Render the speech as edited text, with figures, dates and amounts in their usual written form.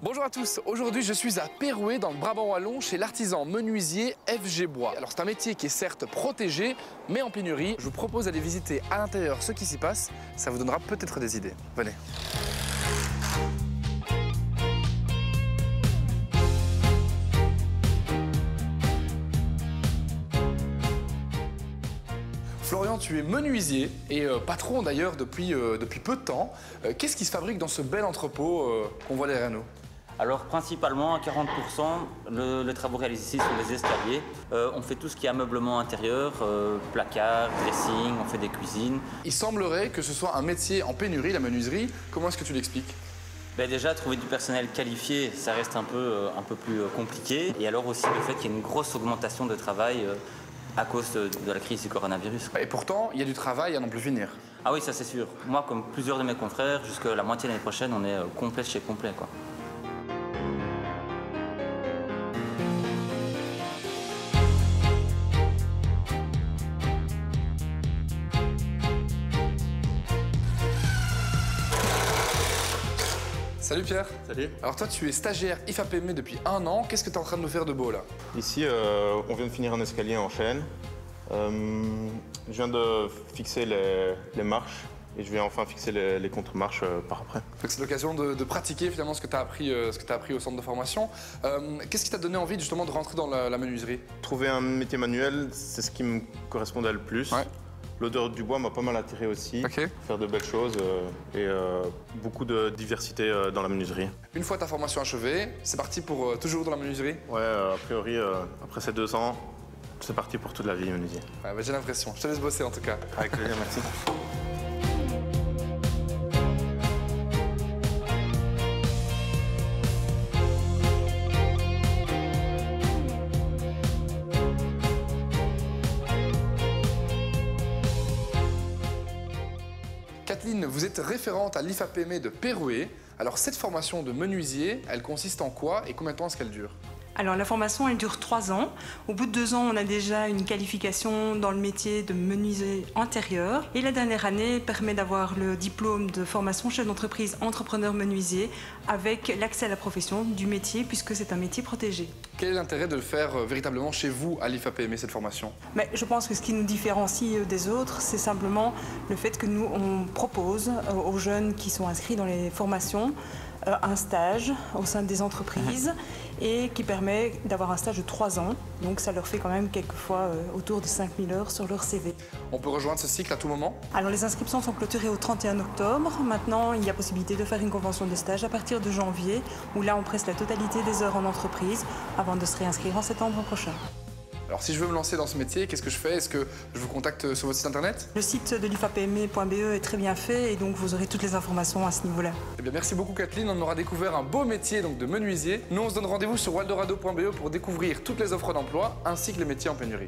Bonjour à tous, aujourd'hui je suis à Pérouet dans le Brabant wallon chez l'artisan menuisier FG Bois. Alors c'est un métier qui est certes protégé mais en pénurie. Je vous propose d'aller visiter à l'intérieur ce qui s'y passe, ça vous donnera peut-être des idées. Venez. Florian, tu es menuisier et patron d'ailleurs depuis peu de temps. Qu'est-ce qui se fabrique dans ce bel entrepôt qu'on voit derrière nous? Alors principalement à 40%, les travaux réalisés ici sont des escaliers. On fait tout ce qui est ameublement intérieur, placard, dressing, on fait des cuisines. Il semblerait que ce soit un métier en pénurie, la menuiserie. Comment est-ce que tu l'expliques? Déjà, trouver du personnel qualifié, ça reste un peu plus compliqué. Et alors aussi le fait qu'il y ait une grosse augmentation de travail à cause de la crise du coronavirus. Et pourtant, il y a du travail à n'en plus finir. Ah oui, ça c'est sûr. Moi, comme plusieurs de mes confrères, jusqu'à la moitié de l'année prochaine, on est complet chez complet, quoi. Salut Pierre. Salut. Alors toi tu es stagiaire IFAPME depuis 1 an, qu'est-ce que tu es en train de nous faire de beau là? Ici, on vient de finir un escalier en chaîne. Je viens de fixer les marches et je vais enfin fixer les contre-marches par après. C'est l'occasion de pratiquer finalement ce que tu as appris au centre de formation. Qu'est-ce qui t'a donné envie justement de rentrer dans la menuiserie? Trouver un métier manuel, c'est ce qui me correspondait le plus. Ouais. L'odeur du bois m'a pas mal attiré aussi. Okay. Faire de belles choses et beaucoup de diversité dans la menuiserie. Une fois ta formation achevée, c'est parti pour toujours dans la menuiserie? Ouais, a priori, après ces 2 ans, c'est parti pour toute la vie menuisier. Ouais, j'ai l'impression. Je te laisse bosser en tout cas. Avec plaisir, merci. Kathleen, vous êtes référente à l'IFAPME de Pérouet. Alors cette formation de menuisier, elle consiste en quoi et combien de temps est-ce qu'elle dure? Alors la formation, elle dure 3 ans. Au bout de 2 ans, on a déjà une qualification dans le métier de menuisier intérieur. Et la dernière année permet d'avoir le diplôme de formation chef d'entreprise entrepreneur menuisier avec l'accès à la profession du métier puisque c'est un métier protégé. Quel est l'intérêt de le faire véritablement chez vous à l'IFAPME, cette formation? Mais je pense que ce qui nous différencie des autres, c'est simplement le fait que nous, on propose aux jeunes qui sont inscrits dans les formations un stage au sein des entreprises et qui permet d'avoir un stage de 3 ans. Donc ça leur fait quand même quelquefois autour de 5000 heures sur leur CV. On peut rejoindre ce cycle à tout moment? Alors les inscriptions sont clôturées au 31 octobre. Maintenant, il y a possibilité de faire une convention de stage à partir de janvier où là on presse la totalité des heures en entreprise avant de se réinscrire en septembre prochain. Alors si je veux me lancer dans ce métier, qu'est-ce que je fais? Est-ce que je vous contacte sur votre site internet? Le site de l'ifapme.be est très bien fait et donc vous aurez toutes les informations à ce niveau-là. Eh bien merci beaucoup Kathleen, on aura découvert un beau métier donc de menuisier. Nous on se donne rendez-vous sur waldorado.be pour découvrir toutes les offres d'emploi ainsi que les métiers en pénurie.